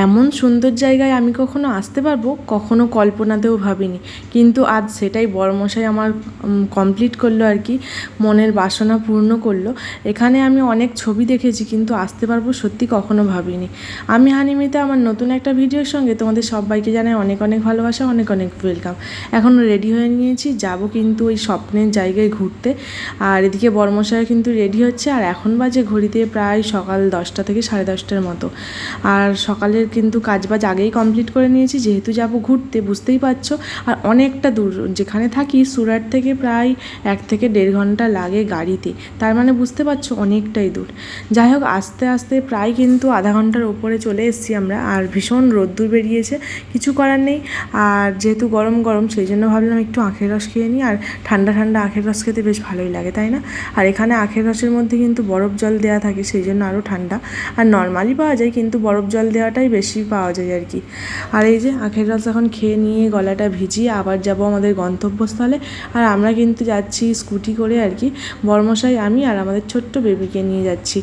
এমন সুন্দর জায়গায় আমি কখনো আসতে পারবো কখনো কল্পনাতেও ভাবিনি, কিন্তু আজ সেটাই বড়মশাই আমার কমপ্লিট করলো আর কি, মনের বাসনা পূর্ণ করলো। এখানে আমি অনেক ছবি দেখেছি কিন্তু আসতে পারবো সত্যি কখনো ভাবিনি। আমি হানিমিতে আমার নতুন একটা ভিডিওর সঙ্গে তোমাদের সবাইকে জানাই অনেক অনেক ভালোবাসা, অনেক অনেক ওয়েলকাম। এখন রেডি হয়ে নিয়েছি, যাব কিন্তু ওই স্বপ্নের জায়গায় ঘুরতে। আর এদিকে বড়মশাই কিন্তু রেডি হচ্ছে, আর এখন বাজে ঘড়িতে প্রায় সকাল 10টা থেকে 10:30টার মতো। আর সকালের কিন্তু কাজবাজ আগেই কমপ্লিট করে নিয়েছি, যেহেতু যাব ঘুরতে বুঝতেই পারছো। আর অনেকটা দূর, যেখানে থাকি সুরাট থেকে প্রায় 1 থেকে 1.5 ঘন্টা লাগে গাড়িতে, তার মানে বুঝতে পারছো অনেকটাই দূর। যাই হোক, আস্তে আস্তে প্রায় কিন্তু আধা ঘন্টার ওপরে চলে এসেছি আমরা। আর ভীষণ রোদ্দুর বেরিয়েছে, কিছু করার নেই। আর যেহেতু গরম গরম, সেই জন্য ভাবলাম একটু আখের রস খেয়ে নিই। আর ঠান্ডা ঠান্ডা আখের রস খেতে বেশ ভালোই লাগে, তাই না? আর এখানে আখের রসের মধ্যে কিন্তু বরফ জল দেওয়া থাকে, সেই জন্য আরও ঠান্ডা। আর নর্মালি পাওয়া যায়, কিন্তু বরফ জল দেওয়াটাই বেশি পাওয়া যায় আর কি। আর এই যে আখের রস এখন খেয়ে নিয়ে গলাটা ভিজিয়ে আবার যাব আমাদের গন্তব্যস্থলে। আর আমরা কিন্তু যাচ্ছি স্কুটি করে আর কি, বড়মশাই, আমি আর আমাদের ছোট্ট বেবিকে নিয়ে যাচ্ছি।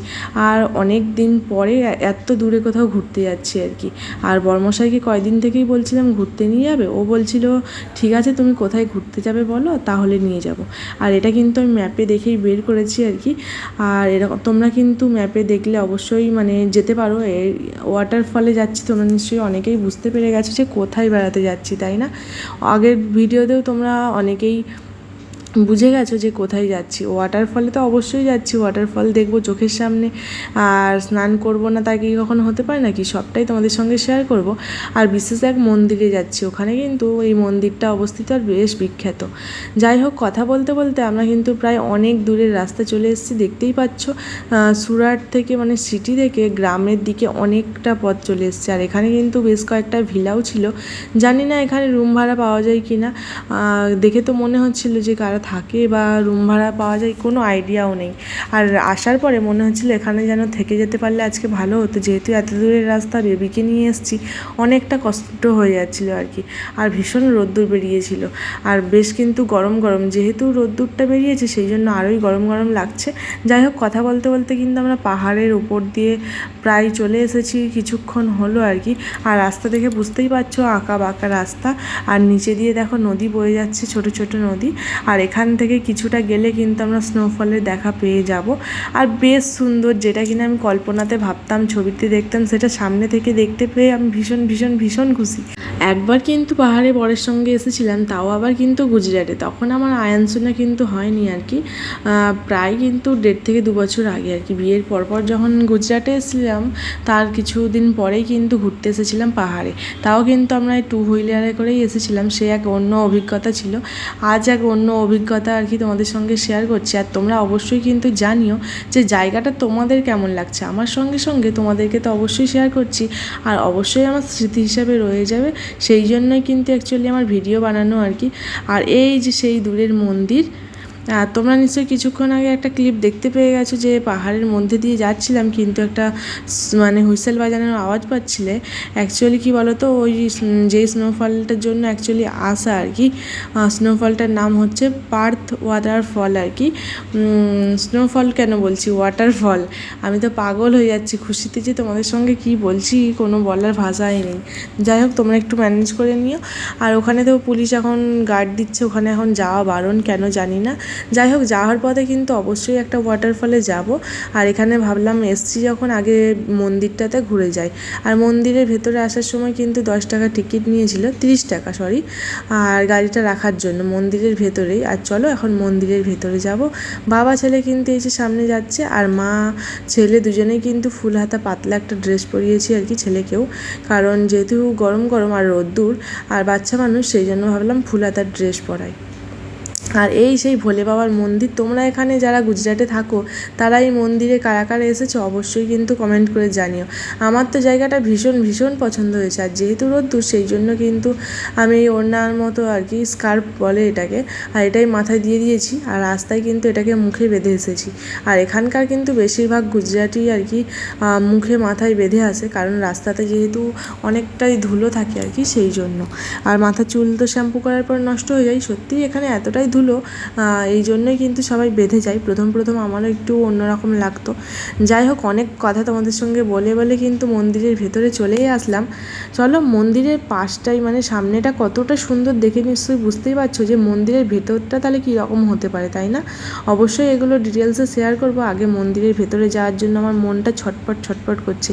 আর অনেক দিন পরে এত দূরে কোথাও ঘুরতে যাচ্ছি আর কি। আর বড়মশাইকে কয়দিন থেকেই বলছিলাম ঘুরতে নিয়ে যাবে, ও বলছিল ঠিক আছে তুমি কোথায় ঘুরতে যাবে বলো, তাহলে নিয়ে যাব। আর এটা কিন্তু আমি ম্যাপে দেখেই বের করেছি আর কি। আর এরকম তোমরা কিন্তু ম্যাপে দেখলে অবশ্যই মানে যেতে পারো। এই ওয়াটারফলে যাচ্ছি, তোমরা নিশ্চয়ই অনেকেই বুঝতে পেরে গেছো যে কোথায় বেড়াতে যাচ্ছি, তাই না? আগের ভিডিওতেও তোমরা অনেকেই বুঝে গেছো যে কোথায় যাচ্ছি। ওয়াটারফলে তো অবশ্যই যাচ্ছি, ওয়াটারফল দেখবো চোখের সামনে। আর স্নান করব না তা কি কখনো হতে পারে নাকি, সবটাই তোমাদের সঙ্গে শেয়ার করব। আর বিশেষ এক মন্দিরে যাচ্ছি, ওখানে কিন্তু এই মন্দিরটা অবস্থিত আর বেশ বিখ্যাত। যাই হোক, কথা বলতে বলতে আমরা কিন্তু প্রায় অনেক দূরের রাস্তা চলে এসেছি, দেখতেই পাচ্ছ। সুরাট থেকে মানে সিটি থেকে গ্রামের দিকে অনেকটা পথ চলে এসেছে। আর এখানে কিন্তু বেশ কয়েকটা ভিলাও ছিল, জানি না এখানে রুম ভাড়া পাওয়া যায় কি না। দেখে তো মনে হচ্ছিল যে কারা থাকে বা রুম ভাড়া পাওয়া যায় কোনো আইডিয়াও নেই। আর আসার পরে মনে হচ্ছিলো এখানে যেন থেকে যেতে পারলে আজকে ভালো হতো, যেহেতু এত দূরের রাস্তা বেবিকে নিয়ে এসেছি, অনেকটা কষ্ট হয়ে যাচ্ছিলো আর কি। আর ভীষণ রোদ্দুর বেরিয়েছিল, আর বেশ কিন্তু গরম গরম, যেহেতু রোদ্দুরটা বেরিয়েছে সেই জন্য আরোই গরম গরম লাগছে। যাই হোক, কথা বলতে বলতে কিন্তু আমরা পাহাড়ের উপর দিয়ে প্রায় চলে এসেছি, কিছুক্ষণ হলো আর কি। আর রাস্তা দেখে বুঝতেই পারছো আঁকা বাঁকা রাস্তা, আর নিচে দিয়ে দেখো নদী বয়ে যাচ্ছে, ছোট ছোট নদী। আর এখান থেকে কিছুটা গেলে কিন্তু আমরা স্নোফলের দেখা পেয়ে যাব। আর বেশ সুন্দর, যেটা কিনা আমি কল্পনাতে ভাবতাম, ছবিতে দেখতাম, সেটা সামনে থেকে দেখতে পেয়ে আমি ভীষণ ভীষণ ভীষণ খুশি। একবার কিন্তু পাহাড়ে বরের সঙ্গে এসেছিলাম, তাও আবার কিন্তু গুজরাটে, তখন আমার আয়ানসোনা কিন্তু হয়নি আর কি। প্রায় কিন্তু 1.5 থেকে 2 বছর আগে আর কি, বিয়ের পরপর যখন গুজরাটে এসেছিলাম তার কিছুদিন পরেই কিন্তু ঘুরতে এসেছিলাম পাহাড়ে। তাও কিন্তু আমরা এই 2 হুইলারে করেই এসেছিলাম, সে এক অন্য অভিজ্ঞতা ছিল। আজ এক অন্য অভিজ্ঞতা আর কি তোমাদের সঙ্গে শেয়ার করছি। আর তোমরা অবশ্যই কিন্তু জানিও যে জায়গাটা তোমাদের কেমন লাগছে। আমার সঙ্গে সঙ্গে তোমাদেরকে তো অবশ্যই শেয়ার করছি, আর অবশ্যই আমার স্মৃতি হিসাবে রয়ে যাবে, সেই জন্যই কিন্তু অ্যাকচুয়ালি আমার ভিডিও বানানো আর কি। আর এই যে সেই দূরের মন্দির, তোমরা নিশ্চয়ই কিছুক্ষণ আগে একটা ক্লিপ দেখতে পেয়ে গেছো যে পাহাড়ের মধ্যে দিয়ে যাচ্ছিলাম, কিন্তু একটা মানে হুইসেল বাজানোর আওয়াজ পাচ্ছিলে। অ্যাকচুয়ালি কী বলো তো, ওই যেই স্নোফলটার জন্য অ্যাকচুয়ালি আসা আর কি, স্নোফলটার নাম হচ্ছে পার্থ ওয়াটারফল আর কি। স্নোফল কেন বলছি, ওয়াটারফল, আমি তো পাগল হয়ে যাচ্ছি খুশিতে যে তোমাদের সঙ্গে কি বলছি, কোনো বলার ভাষাই নেই। যাই হোক, তোমরা একটু ম্যানেজ করে নিও। আর ওখানে তো পুলিশ এখন গার্ড দিচ্ছে, ওখানে এখন যাওয়া বারণ, কেন জানি না। যাই হোক, যাওয়ার পথে কিন্তু অবশ্যই একটা ওয়াটারফলে যাব। আর এখানে ভাবলাম এসছি যখন, আগে মন্দিরটাতে ঘুরে যাই। আর মন্দিরের ভেতরে আসার সময় কিন্তু 10 টাকা টিকিট নিয়েছিল, 30 টাকা সরি, আর গাড়িটা রাখার জন্য মন্দিরের ভেতরেই। আর চলো এখন মন্দিরের ভেতরে যাব। বাবা ছেলে কিন্তু এই যে সামনে যাচ্ছে, আর মা ছেলে দুজনেই কিন্তু ফুল হাতা পাতলা একটা ড্রেস পরিয়েছি আর কি, ছেলেকেও, কারণ যেহেতু গরম গরম আর রোদ্দুর আর বাচ্চা মানুষ, সেই জন্য ভাবলাম ফুল হাতার ড্রেস পরাই। আর এই সেই ভোলে বাবার মন্দির। তোমরা এখানে যারা গুজরাটে থাকো তারা এই মন্দিরে কারা কারা এসেছো অবশ্যই কিন্তু কমেন্ট করে জানিও। আমার তো জায়গাটা ভীষণ ভীষণ পছন্দ হয়েছে। আর যেহেতু রোদ্দুর, সেই জন্য কিন্তু আমি এই ওড়নার মতো আর কি, স্কার্ফ বলে এটাকে, আর এটাই মাথায় দিয়ে দিয়েছি। আর রাস্তায় কিন্তু এটাকে মুখে বেঁধে এসেছি। আর এখানকার কিন্তু বেশিরভাগ গুজরাটি আর কি মুখে মাথায় বেঁধে আসে, কারণ রাস্তাতে যেহেতু অনেকটাই ধুলো থাকে আর কি, সেই জন্য। আর মাথার চুল তো শ্যাম্পু করার পর নষ্ট হয়ে যায়, সত্যিই এখানে এতটাই ধুলো ধুলো, এই জন্যই কিন্তু সবাই বেঁধে যায়। প্রথম প্রথম আমারও একটু অন্যরকম লাগতো। যাই হোক, অনেক কথা তোমাদের সঙ্গে বলে বলে কিন্তু মন্দিরের ভেতরে চলেই আসলাম। চলো, মন্দিরের পাশটাই মানে সামনেটা কতটা সুন্দর দেখে নিশ্চয়ই বুঝতেই পারছো যে মন্দিরের ভেতরটা তাহলে কীরকম হতে পারে, তাই না? অবশ্যই এগুলো ডিটেলসে শেয়ার করবো। আগে মন্দিরের ভেতরে যাওয়ার জন্য আমার মনটা ছটফট ছটফট করছে।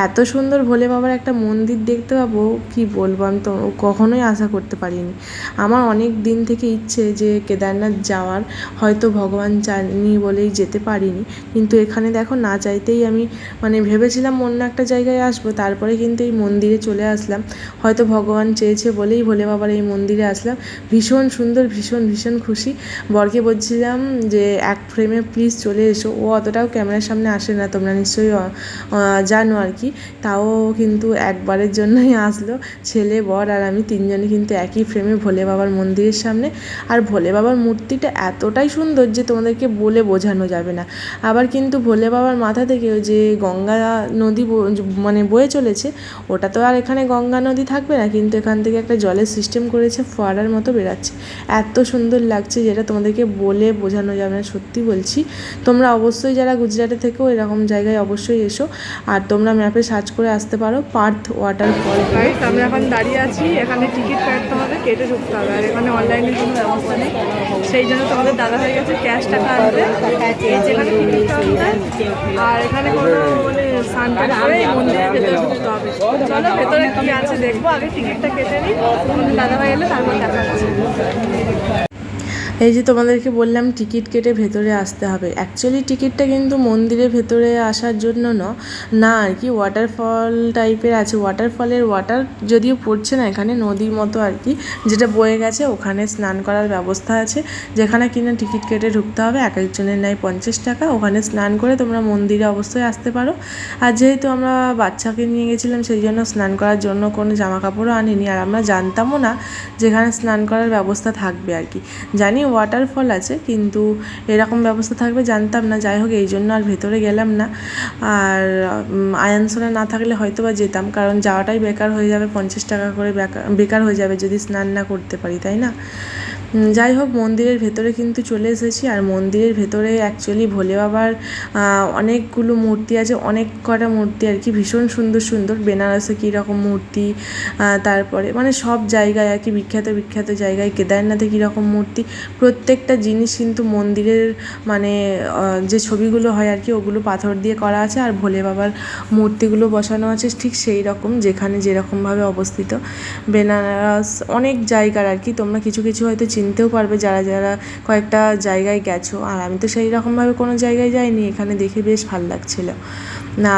এত সুন্দর ভোলে বাবার একটা মন্দির দেখতে পাবো কি বলবো, আমি তো কখনোই আশা করতে পারিনি। আমার অনেক দিন থেকে ইচ্ছে যে কেদারনাথ যাওয়ার, হয়তো ভগবান চাননি বলেই যেতে পারিনি। কিন্তু এখানে দেখো, না চাইতেই আমি মানে ভেবেছিলাম অন্য একটা জায়গায় আসবো, তারপরে কিন্তু এই মন্দিরে চলে আসলাম। হয়তো ভগবান চেয়েছে বলেই ভোলে বাবার এই মন্দিরে আসলাম। ভীষণ সুন্দর, ভীষণ ভীষণ খুশি। বরকে বলছিলাম যে এক ফ্রেমে প্লিজ চলে এসো। ও অতটাও ক্যামেরার সামনে আসে না, তোমরা নিশ্চয়ই জানো আর কি। তাও কিন্তু একবারের জন্যই আসলো। ছেলে, বর আর আমি তিনজনে কিন্তু একই ফ্রেমে ভোলে বাবার মন্দিরের সামনে। আর ভোলে বাবার মূর্তিটা এতটাই সুন্দর যে তোমাদেরকে বলে বোঝানো যাবে না। আবার কিন্তু ভোলে বাবার মাথা থেকে যে গঙ্গা নদী মানে বয়ে চলেছে, ওটা তো আর এখানে গঙ্গা নদী থাকবে না, কিন্তু এখান থেকে একটা জলের সিস্টেম করেছে, ফোয়ারার মতো বেরাচ্ছে। এত সুন্দর লাগছে যেটা তোমাদেরকে বলে বোঝানো যাবে না, সত্যি বলছি। তোমরা অবশ্যই যারা গুজরাটে থেকেও এরকম জায়গায় অবশ্যই এসো। আর তোমরা ম্যাপে সার্চ করে আসতে পারো পার্থ ওয়াটারফল। আমরা এখন দাঁড়িয়ে আছি, এখানে টিকিট কাটতে হবে, কেটে ঢুকতে হবে। আর এখানে অনলাইনের কোনো ব্যবস্থা নেই, সেই জন্য তোমাদের দাদা হয়ে গেছে ক্যাশ টাকা আনবে, যেখানে টিকিট কাটবে। আর এখানে কোনো মানে স্নান করে এই মন্দিরের ভেতরে ঢুকতে হবে। চলো ভেতরে কী আছে দেখবো, আগে টিকিটটা কেটে নিই, দাদা ভাই এলে তারপর দেখা যাচ্ছে। এই যে তোমাদেরকে বললাম টিকিট কেটে ভেতরে আসতে হবে। অ্যাকচুয়ালি টিকিটটা কিন্তু মন্দিরের ভেতরে আসার জন্য না আর কি, ওয়াটারফল টাইপের আছে। ওয়াটারফলের ওয়াটার যদিও পড়ছে না এখানে, নদীর মতো আর কি, যেটা বয়ে গেছে, ওখানে স্নান করার ব্যবস্থা আছে, যেখানে কিনা টিকিট কেটে ঢুকতে হবে। এক একজনের নেয় 50 টাকা। ওখানে স্নান করে তোমরা মন্দিরে অবশ্যই আসতে পারো। আর যেহেতু আমরা বাচ্চাকে নিয়ে গেছিলাম, সেই জন্য স্নান করার জন্য কোনো জামা কাপড়ও আনিনি। আর আমরা জানতামও না যেখানে স্নান করার ব্যবস্থা থাকবে আর কি। জানি ওয়াটারফল আছে, কিন্তু এরকম ব্যবস্থা থাকবে জানতাম না। যাই হোক, এই জন্য আর ভেতরে গেলাম না। আর আয়ানসোনা না থাকলে হয়তো বা যেতাম, কারণ যাওয়াটাই বেকার হয়ে যাবে। 50 টাকা করে বেকার হয়ে যাবে যদি স্নান না করতে পারি, তাই না? যাই হোক, মন্দিরের ভেতরে কিন্তু চলে এসেছি। আর মন্দিরের ভেতরে অ্যাকচুয়ালি ভোলে বাবার অনেকগুলো মূর্তি আছে, অনেক কটা মূর্তি আর কি, ভীষণ সুন্দর সুন্দর। বেনারসে কীরকম মূর্তি, তারপরে মানে সব জায়গায় আর কি, বিখ্যাত বিখ্যাত জায়গায়, কেদারনাথে কীরকম মূর্তি, প্রত্যেকটা জিনিস কিন্তু মন্দিরের মানে যে ছবিগুলো হয় আর কি, ওগুলো পাথর দিয়ে করা আছে। আর ভোলে বাবার মূর্তিগুলো বসানো আছে ঠিক সেই রকম, যেখানে যেরকমভাবে অবস্থিত। বেনারস অনেক জায়গার আর কি, তোমরা কিছু কিছু হয়তো চিনতেও পারবে যারা যারা কয়েকটা জায়গায় গেছো। আর আমি তো সেই রকমভাবে কোনো জায়গায় যাইনি, এখানে দেখে বেশ ভালো লাগছিলো।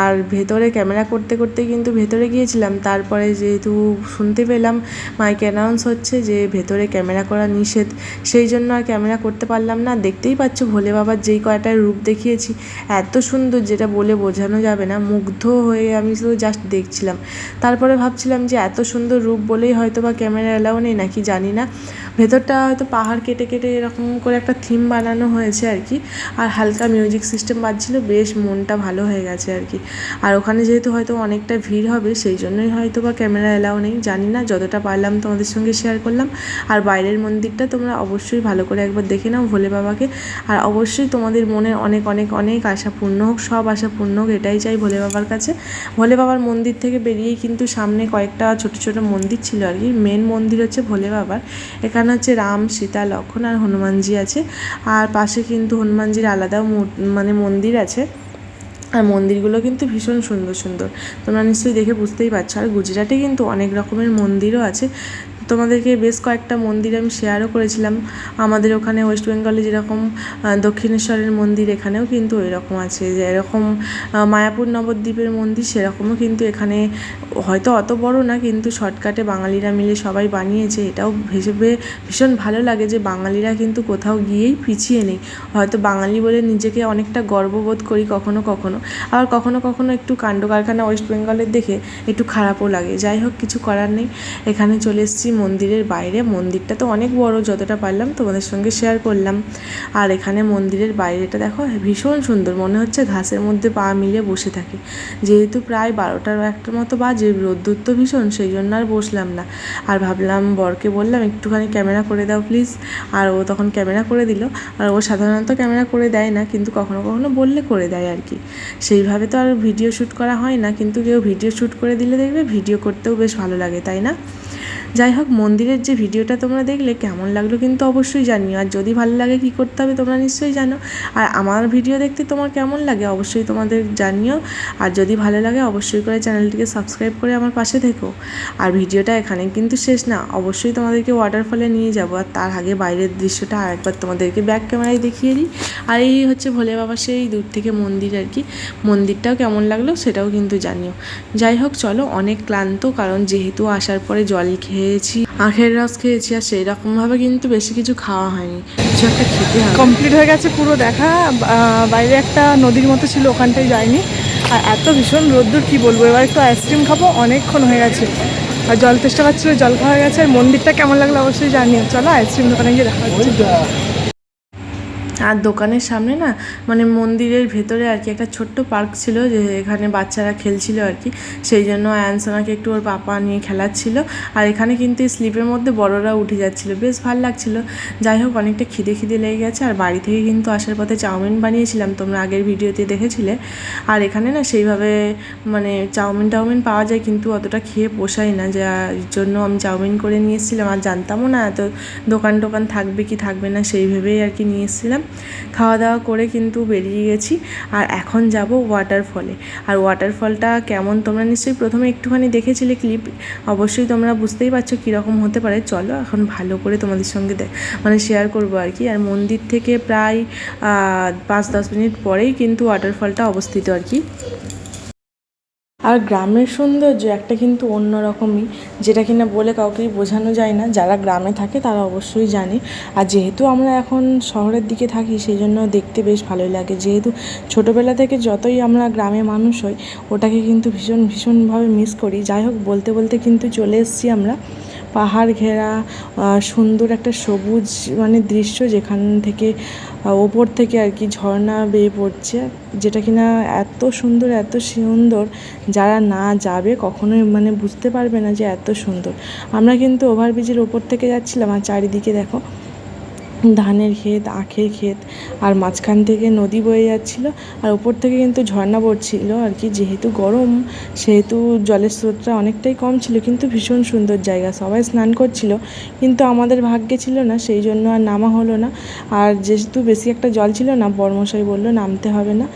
আর ভেতরে ক্যামেরা করতে করতে কিন্তু ভেতরে গিয়েছিলাম। তারপরে যেহেতু শুনতে পেলাম মাইকে অ্যানাউন্স হচ্ছে যে ভেতরে ক্যামেরা করা নিষেধ, সেই জন্য আর ক্যামেরা করতে পারলাম না। দেখতেই পাচ্ছ ভোলে বাবার যেই কয়টা রূপ দেখিয়েছি, এত সুন্দর যেটা বলে বোঝানো যাবে না। মুগ্ধ হয়ে আমি শুধু জাস্ট দেখছিলাম। তারপরে ভাবছিলাম যে এত সুন্দর রূপ বলেই হয়তো বা ক্যামেরা এলাও নেই নাকি জানি না। ভেতরটা হয়তো পাহাড় কেটে কেটে এরকম করে একটা থিম বানানো হয়েছে আর কি। আর হালকা মিউজিক সিস্টেম বাজছিল, বেশ মনটা ভালো হয়ে গেছে আর কি। আর ওখানে যেহেতু হয়তো অনেকটা ভিড় হবে, সেই জন্যই হয়তো বা ক্যামেরা এলাও নেই, জানি না। যতটা পারলাম তোমাদের সঙ্গে শেয়ার করলাম। আর বাইরের মন্দিরটা তোমরা অবশ্যই ভালো করে একবার দেখে নাও ভোলে বাবাকে। আর অবশ্যই তোমাদের মনে অনেক অনেক অনেক আশা পূর্ণ হোক, সব আশা পূর্ণ হোক, এটাই চাই ভোলে বাবার কাছে। ভোলে বাবার মন্দির থেকে বেরিয়েই কিন্তু সামনে কয়েকটা ছোট ছোট মন্দির ছিল আর কি। মেন মন্দির হচ্ছে ভোলে বাবার। এখানে হচ্ছে রাম, সীতা, লক্ষ্মণ আর হনুমানজি আছে। আর পাশে কিন্তু হনুমানজির আলাদাও মানে মন্দির আছে। আর মন্দিরগুলো কিন্তু ভীষণ সুন্দর সুন্দর, তোমরা নিশ্চয়ই দেখে বুঝতেই পারছো। আর গুজরাটে কিন্তু অনেক রকমের মন্দিরও আছে। তোমাদেরকে বেশ কয়েকটা মন্দির আমি শেয়ারও করেছিলাম। আমাদের ওখানে ওয়েস্ট বেঙ্গলে যেরকম দক্ষিণেশ্বরের মন্দির, এখানেও কিন্তু এরকম আছে। যে এরকম মায়াপুর নবদ্বীপের মন্দির, সেরকমও কিন্তু এখানে হয়তো অত বড় না, কিন্তু শর্টকাটে বাঙালিরা মিলে সবাই বানিয়েছে। এটাও হিসেবে ভীষণ ভালো লাগে যে বাঙালিরা কিন্তু কোথাও গিয়েই পিছিয়ে নেই। হয়তো বাঙালি বলে নিজেকে অনেকটা গর্ববোধ করি কখনো কখনো, আবার কখনো কখনো একটু কাণ্ড কারখানা ওয়েস্ট বেঙ্গলের দেখে একটু খারাপও লাগে। যাই হোক, কিছু করার নেই। এখানে চলে এসেছি মন্দিরের বাইরে। মন্দিরটা তো অনেক বড়, যতটা পারলাম তোমাদের সঙ্গে শেয়ার করলাম। আর এখানে মন্দিরের বাইরেটা দেখো ভীষণ সুন্দর, মনে হচ্ছে ঘাসের মধ্যে পা মিলিয়ে বসে থাকি। যেহেতু প্রায় 12টা 1টার মতো বাজে, রোদ্দুর তো ভীষণ, সেই জন্য আর বসলাম না। আর ভাবলাম বরকে বললাম একটুখানি ক্যামেরা করে দাও প্লিজ, আর ও তখন ক্যামেরা করে দিল। আর ও সাধারণত ক্যামেরা করে দেয় না, কিন্তু কখনো কখনো বললে করে দেয় আর কি। সেইভাবে তো আর ভিডিও শ্যুট করা হয় না, কিন্তু কেউ ভিডিও শ্যুট করে দিলে দেখবে ভিডিও করতেও বেশ ভালো লাগে, তাই না? যাই হোক, মন্দিরের যে ভিডিওটা তোমরা দেখলে কেমন লাগলো কিন্তু অবশ্যই জানিও। আর যদি ভালো লাগে কী করতে হবে তোমরা নিশ্চয়ই জানো। আর আমার ভিডিও দেখতে তোমার কেমন লাগে অবশ্যই তোমাদের জানিও। আর যদি ভালো লাগে অবশ্যই করে চ্যানেলটিকে সাবস্ক্রাইব করে আমার পাশে থেকো। আর ভিডিওটা এখানে কিন্তু শেষ না, অবশ্যই তোমাদেরকে ওয়াটারফলে নিয়ে যাবো। আর তার আগে বাইরের দৃশ্যটা আরেকবার তোমাদেরকে ব্যাক ক্যামেরায় দেখিয়ে দিই। আর এই হচ্ছে ভোলে বাবা সেই দূর থেকে মন্দির আর কি। মন্দিরটাও কেমন লাগলো সেটাও কিন্তু জানিও। যাই হোক চলো, অনেক ক্লান্ত, কারণ যেহেতু আসার পরে জল খেয়েছি, আখের রস খেয়েছি, আর সেই রকমভাবে কিন্তু বেশি কিছু খাওয়া হয়নি, কিছু একটা খেতে হবে। কমপ্লিট হয়ে গেছে পুরো দেখা। বাইরে একটা নদীর মতো ছিল, ওখানটায় যাইনি। আর এত ভীষণ রোদ্দুর কী বলবো, এবার একটু আইসক্রিম খাবো, অনেকক্ষণ হয়ে গেছে। আর জল তেষ্টা পাচ্ছিলো, জল খাওয়া হয়ে গেছে। আর মন্দিরটা কেমন লাগলো অবশ্যই জানিও। চলো আইসক্রিম দোকানে গিয়ে দেখা হচ্ছে। আর দোকানের সামনে না, মানে মন্দিরের ভেতরে আর কি একটা ছোট্ট পার্ক ছিল, যে এখানে বাচ্চারা খেলছিল আর কি। সেই জন্য আয়ানসোনাকে একটু ওর পাপা নিয়ে খেলাচ্ছিল। আর এখানে কিন্তু স্লিপের মধ্যে বড়রা উঠে যাচ্ছিলো, বেশ ভালো লাগছিল। যাই হোক, অনেকটা খিদে খিদে লেগে গেছে। আর বাড়ি থেকে কিন্তু আসার পথে চাউমিন বানিয়েছিলাম, তোমরা আগের ভিডিওতে দেখেছিলে। আর এখানে না সেইভাবে মানে চাউমিন পাওয়া যায়, কিন্তু অতটা খেয়ে পোষায় না, যার জন্য আমি চাউমিন করে নিয়ে এসেছিলাম। আর জানতামও না এত দোকান থাকবে কি থাকবে না, সেই ভেবেই আর কি নিয়ে এসেছিলাম। খাওয়া দাওয়া করে কিন্তু বেরিয়ে গেছি। আর এখন যাব ওয়াটারফলে। আর ওয়াটারফলটা কেমন তোমরা নিশ্চয়ই প্রথমে একটুখানি দেখেছিলে ক্লিপ, অবশ্যই তোমরা বুঝতেই পারছো কীরকম হতে পারে। চলো এখন ভালো করে তোমাদের সঙ্গে মানে শেয়ার করবো আর কি। আর মন্দির থেকে প্রায় 5-10 মিনিট পরেই কিন্তু ওয়াটারফলটা অবস্থিত আর কি। আর গ্রামের সৌন্দর্য একটা কিন্তু অন্য রকমই, যেটা কিনা বলে কাউকেই বোঝানো যায় না। যারা গ্রামে থাকে তারা অবশ্যই জানে। আর যেহেতু আমরা এখন শহরের দিকে থাকি, সেই জন্য দেখতে বেশ ভালোই লাগে। যেহেতু ছোটোবেলা থেকে যতই আমরা গ্রামে মানুষ হই, ওটাকে কিন্তু ভীষণভাবে মিস করি। যাই হোক, বলতে বলতে কিন্তু চলে এসেছি আমরা পাহাড় ঘেরা সুন্দর একটা সবুজ মানে দৃশ্য, যেখান থেকে ওপর থেকে আর কি ঝর্ণা বেয়ে পড়ছে, যেটা কিনা এত সুন্দর, যারা না যাবে কখনোই মানে বুঝতে পারবে না যে এত সুন্দর। আমরা কিন্তু ওভারব্রিজের ওপর থেকে যাচ্ছিলাম, আর চারিদিকে দেখো ধানের ক্ষেত, আখের ক্ষেত, আর মাঝখান থেকে নদী বয়ে যাচ্ছিল, আর ওপর থেকে কিন্তু ঝর্ণা পড়ছিল আর কি। যেহেতু গরম, সেহেতু জলের স্রোতটা অনেকটাই কম ছিল, কিন্তু ভীষণ সুন্দর জায়গা। সবাই স্নান করছিল, কিন্তু আমাদের ভাগ্যে ছিল না, সেই জন্য আর নামা হলো না। আর যেহেতু বেশি একটা জল ছিল না, বরমশাই বললো নামতে হবে না।